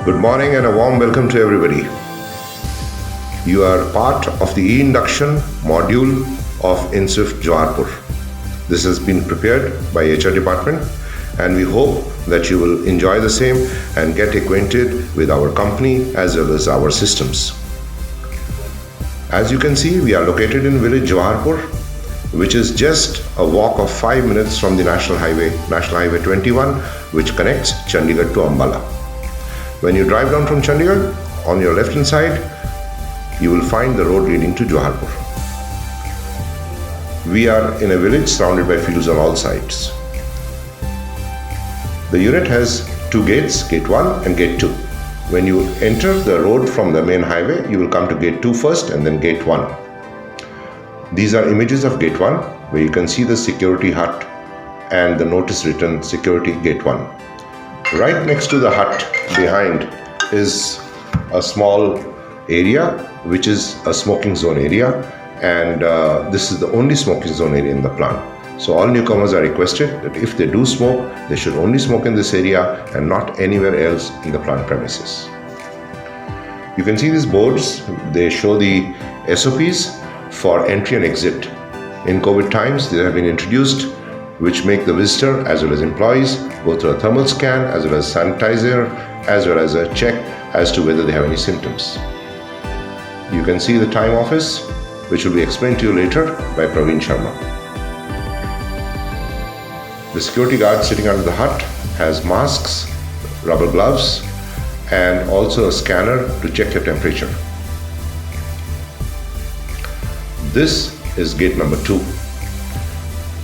Good morning and a warm welcome to everybody. You are part of the e-induction module of Ind-Swift Jawaharpur. This has been prepared by HR department and we hope that you will enjoy the same and get acquainted with our company as well as our systems. As you can see, we are located in village Jawaharpur, which is just a walk of 5 minutes from the National Highway 21, which connects Chandigarh to Ambala. When you drive down from Chandigarh, on your left hand side, you will find the road leading to Jawaharpur. We are in a village surrounded by fields on all sides. The unit has two gates, gate 1 and gate 2. When you enter the road from the main highway, you will come to gate 2 first and then gate 1. These are images of gate 1, where you can see the security hut and the notice written security gate 1. Right next to the hut behind is a small area which is a smoking zone area, and this is the only smoking zone area in the plant. So all newcomers are requested that if they do smoke, they should only smoke in this area and not anywhere else in the plant premises. You can see these boards, they show the SOPs for entry and exit. In COVID times, they have been introduced, which make the visitor as well as employees go through a thermal scan as well as sanitizer as well as a check as to whether they have any symptoms. You can see the time office, which will be explained to you later by Praveen Sharma. The security guard sitting under the hut has masks, rubber gloves, and also a scanner to check your temperature. This is gate number 2.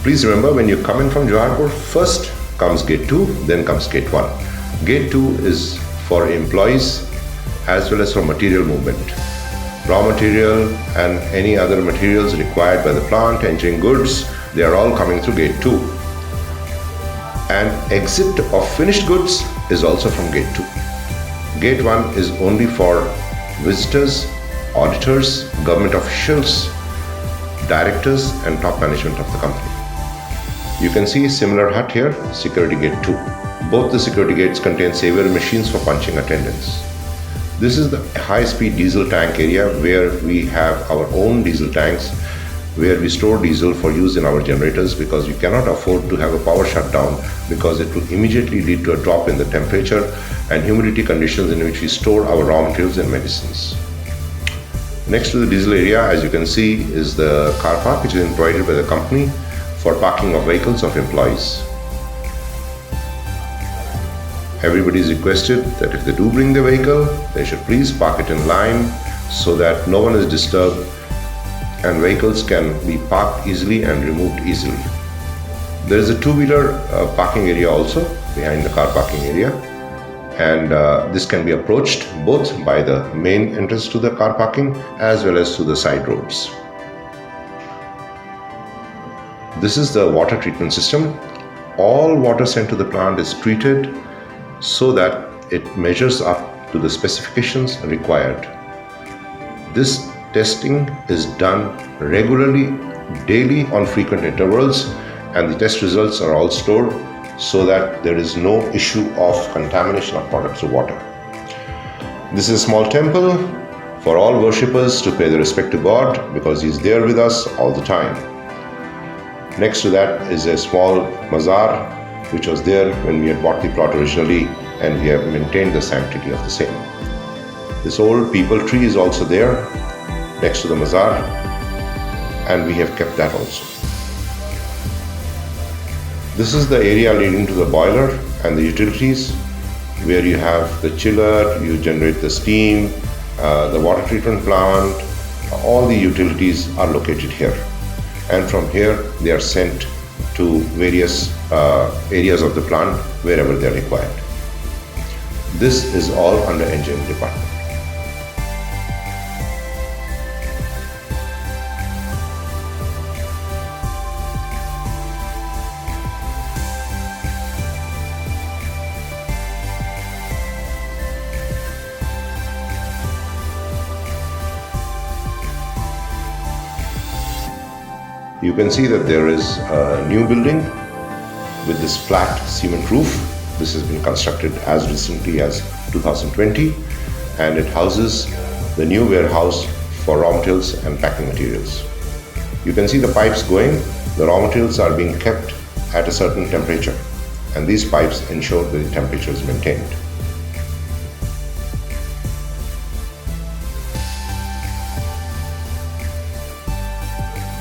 Please remember, when you come in from Jawaharpur, first comes gate 2, then comes gate 1. Gate 2 is for employees as well as for material movement. Raw material and any other materials required by the plant, entering goods, they are all coming through gate 2. And exit of finished goods is also from gate 2. Gate 1 is only for visitors, auditors, government officials, directors and top management of the company. You can see a similar hut here, security gate 2. Both the security gates contain saver machines for punching attendance. This is the high-speed diesel tank area where we have our own diesel tanks, where we store diesel for use in our generators, because we cannot afford to have a power shutdown because it will immediately lead to a drop in the temperature and humidity conditions in which we store our raw materials and medicines. Next to the diesel area, as you can see, is the car park, which is provided by the company for parking of vehicles of employees. Everybody is requested that if they do bring the vehicle, they should please park it in line so that no one is disturbed and vehicles can be parked easily and removed easily. There is a two-wheeler parking area also behind the car parking area, and this can be approached both by the main entrance to the car parking as well as to the side roads. This is the water treatment system. All water sent to the plant is treated so that it measures up to the specifications required. This testing is done regularly, daily on frequent intervals, and the test results are all stored so that there is no issue of contamination of products of water. This is a small temple for all worshippers to pay their respect to God, because He is there with us all the time. Next to that is a small mazar, which was there when we had bought the plot originally, and we have maintained the sanctity of the same. This old peepal tree is also there next to the mazar, and we have kept that also. This is the area leading to the boiler and the utilities, where you have the chiller, you generate the steam, the water treatment plant, all the utilities are located here. And from here they are sent to various areas of the plant wherever they are required. This is all under engineering department. You can see that there is a new building with this flat cement roof. This has been constructed as recently as 2020, and it houses the new warehouse for raw materials and packing materials. You can see the pipes going. The raw materials are being kept at a certain temperature, and these pipes ensure that the temperature is maintained.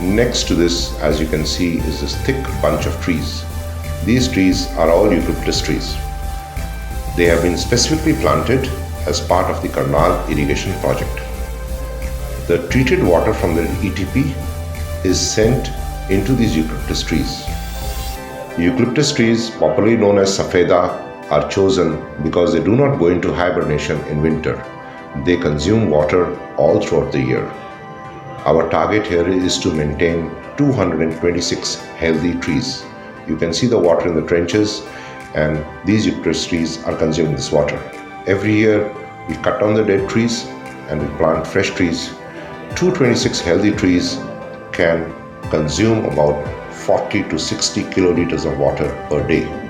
Next to this, as you can see, is this thick bunch of trees. These trees are all eucalyptus trees. They have been specifically planted as part of the Karnal irrigation project. The treated water from the ETP is sent into these eucalyptus trees. Eucalyptus trees, popularly known as Safeda, are chosen because they do not go into hibernation in winter. They consume water all throughout the year. Our target here is to maintain 226 healthy trees. You can see the water in the trenches, and these eucalyptus trees are consuming this water. Every year we cut down the dead trees and we plant fresh trees. 226 healthy trees can consume about 40 to 60 kiloliters of water per day.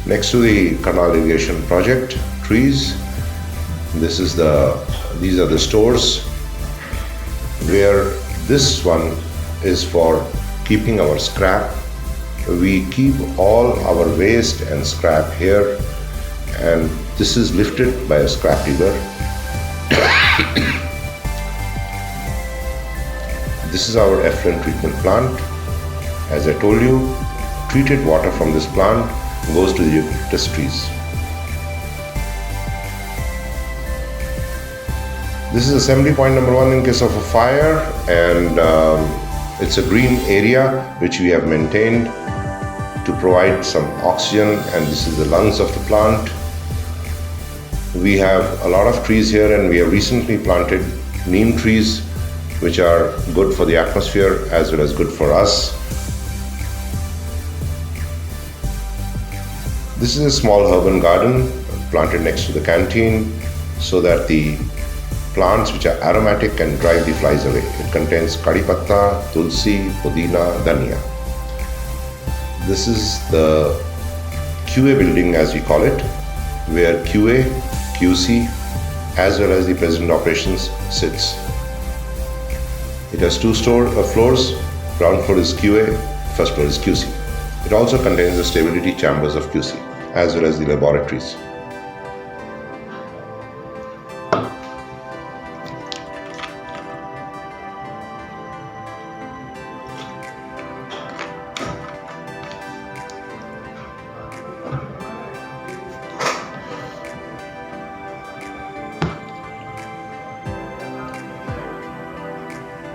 Next to the canal irrigation project, trees, these are the stores where this one is for keeping our scrap. We keep all our waste and scrap here, and this is lifted by a scrap digger. This is our effluent treatment plant. As I told you, treated water from this plant goes to the eucalyptus trees. This is assembly point number 1 in case of a fire, and it's a green area which we have maintained to provide some oxygen, and this is the lungs of the plant. We have a lot of trees here, and we have recently planted neem trees which are good for the atmosphere as well as good for us. This is a small urban garden planted next to the canteen so that the plants which are aromatic can drive the flies away. It contains kadi patta, tulsi, pudina, dhania. This is the QA building, as we call it, where QA, QC as well as the President Operations sits. It has 2 floors. Ground floor is QA, first floor is QC. It also contains the stability chambers of QC as well as the laboratories.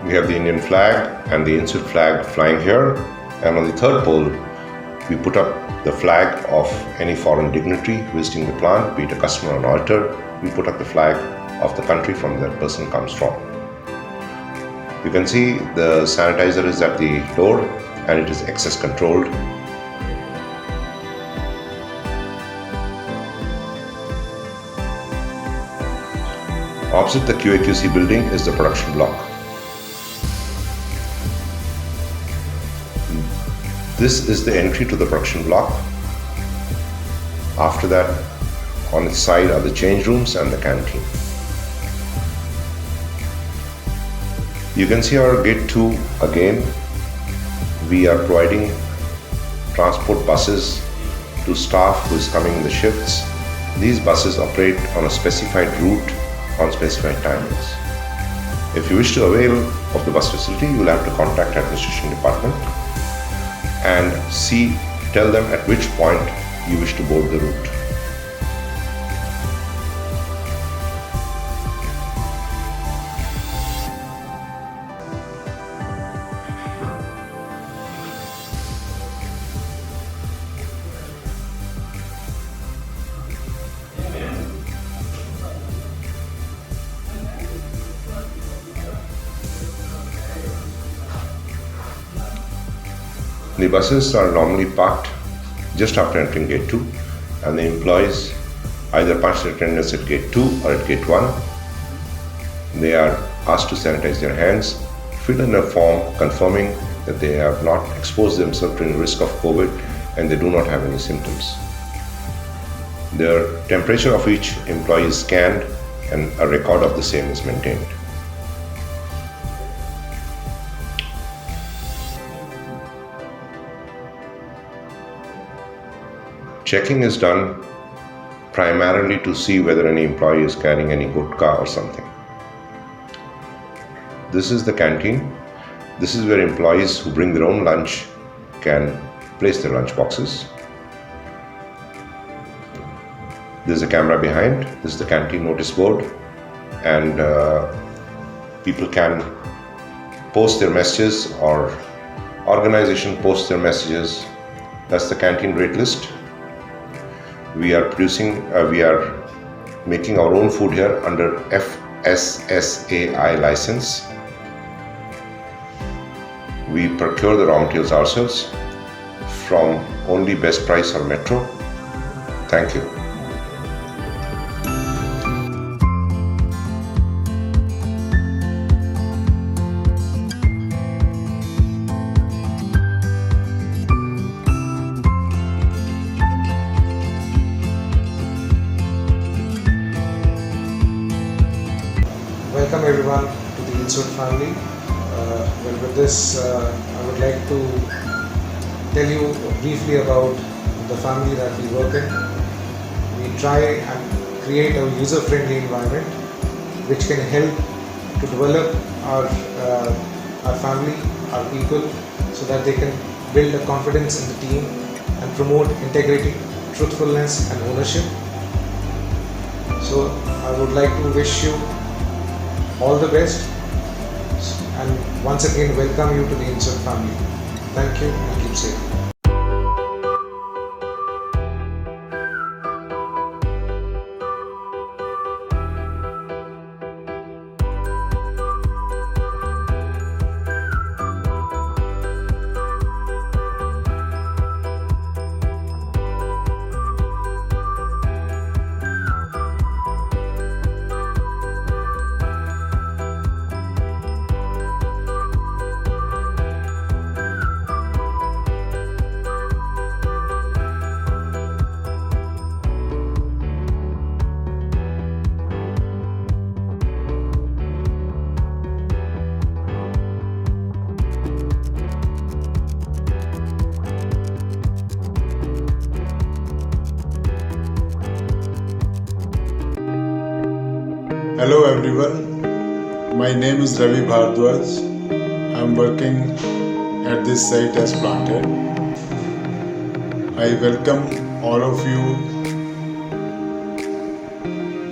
We have the Indian flag and the Ind-Swift flag flying here, and on the third pole we put up the flag of any foreign dignitary visiting the plant, be it a customer or an auditor. We put up the flag of the country from that person comes from. You can see the sanitizer is at the door and it is access controlled. Opposite the QA/QC building is the production block. This is the entry to the production block. After that, on its side are the change rooms and the canteen. You can see our gate 2 again. We are providing transport buses to staff who is coming in the shifts. These buses operate on a specified route on specified timings. If you wish to avail of the bus facility, you will have to contact administration department and tell them at which point you wish to board the route. The buses are normally parked just after entering gate 2, and the employees either punch their attendance at gate 2 or at gate 1. They are asked to sanitize their hands, fill in a form confirming that they have not exposed themselves to any risk of COVID and they do not have any symptoms. The temperature of each employee is scanned and a record of the same is maintained. Checking is done primarily to see whether any employee is carrying any gutka or something. This is the canteen. This is where employees who bring their own lunch can place their lunch boxes. There's a camera behind. This is the canteen notice board, and people can post their messages or organization posts their messages. That's the canteen rate list. We are making our own food here under FSSAI license. We procure the raw materials ourselves from only Best Price or Metro. Thank you. Welcome everyone to the Ind-Swift family. With this, I would like to tell you briefly about the family that we work in. We try and create a user-friendly environment which can help to develop our family, our people, so that they can build a confidence in the team and promote integrity, truthfulness and ownership. So I would like to wish you all the best and once again welcome you to the Ind-Swift family. Thank you and keep safe. Hello everyone, my name is Ravi Bhardwaj. I am working at this site as plant head. I welcome all of you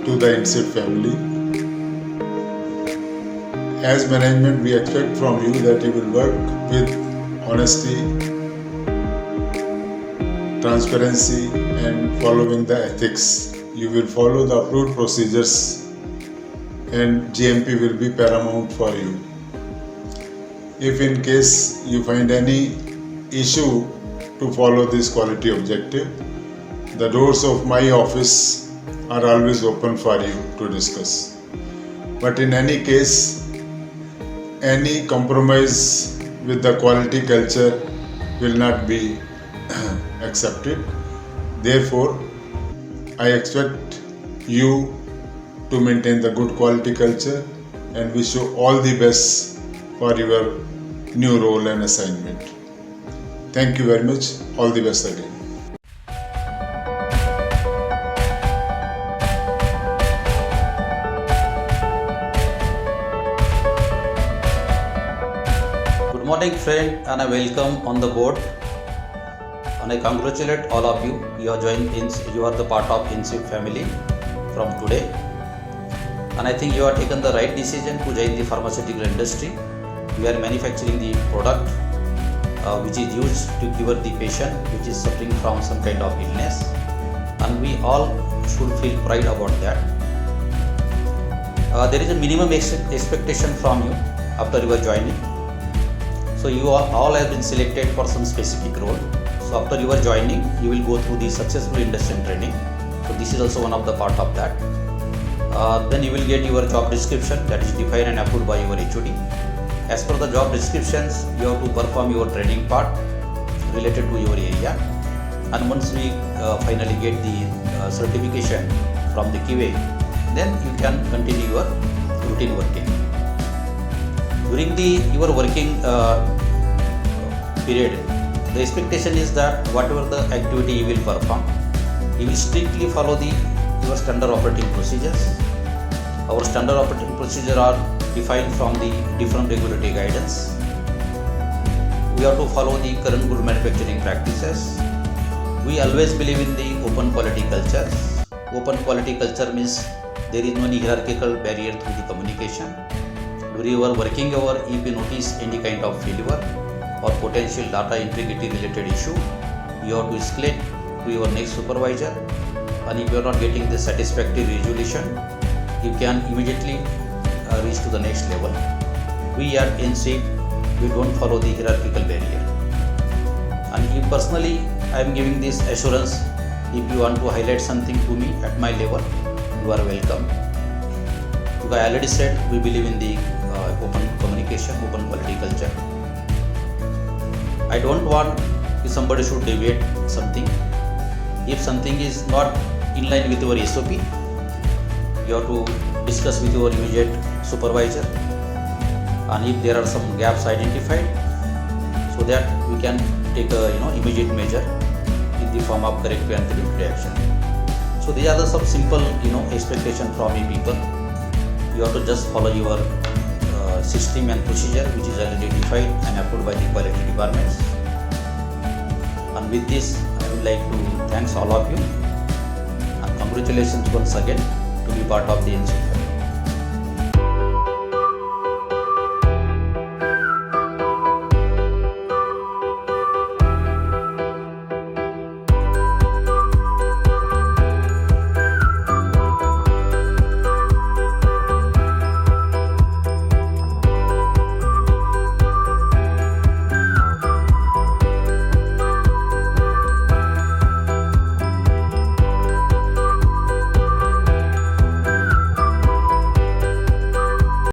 to the Ind-Swift family. As management, we expect from you that you will work with honesty, transparency and following the ethics. You will follow the approved procedures and GMP will be paramount for you. If in case you find any issue to follow this quality objective, the doors of my office are always open for you to discuss. But in any case, any compromise with the quality culture will not be accepted. Therefore, I expect you to maintain the good quality culture and wish you all the best for your new role and assignment. Thank you very much. All the best again. Good morning friend, and I welcome on the board and I congratulate all of you. You are the part of Ind-Swift family from today. And I think you have taken the right decision to join the pharmaceutical industry. We are manufacturing the product which is used to cure the patient which is suffering from some kind of illness, and we all should feel pride about that. There is a minimum expectation from you after you are joining. So you all have been selected for some specific role. So after your joining, you will go through the successful induction training. So this is also one of the part of that. Then you will get your job description that is defined and approved by your HOD. As per the job descriptions, you have to perform your training part related to your area. And once we finally get the certification from the QA, then you can continue your routine working. During your working period, the expectation is that whatever the activity you will perform, you will strictly follow your standard operating procedures. Our standard operating procedures are defined from the different regulatory guidance. We have to follow the current good manufacturing practices. We always believe in the open quality culture. Open quality culture means there is no hierarchical barrier through the communication. During your working hour, if you notice any kind of failure or potential data integrity related issue, you have to escalate to your next supervisor, and if you are not getting the satisfactory resolution, you can immediately reach to the next level. We at Ind-Swift, we don't follow the hierarchical barrier. And if personally I am giving this assurance, if you want to highlight something to me at my level, you are welcome. Because I already said we believe in the open communication, open quality culture. I don't want if somebody should deviate something. If something is not in line with your SOP, you have to discuss with your immediate supervisor, and if there are some gaps identified, so that we can take a immediate measure in the form of corrective and preventive action. So these are some simple expectation from you people. You have to just follow your system and procedure which is already defined and approved by the quality departments. And with this, I would like to thanks all of you and congratulations once again to be part of the Ind-Swift.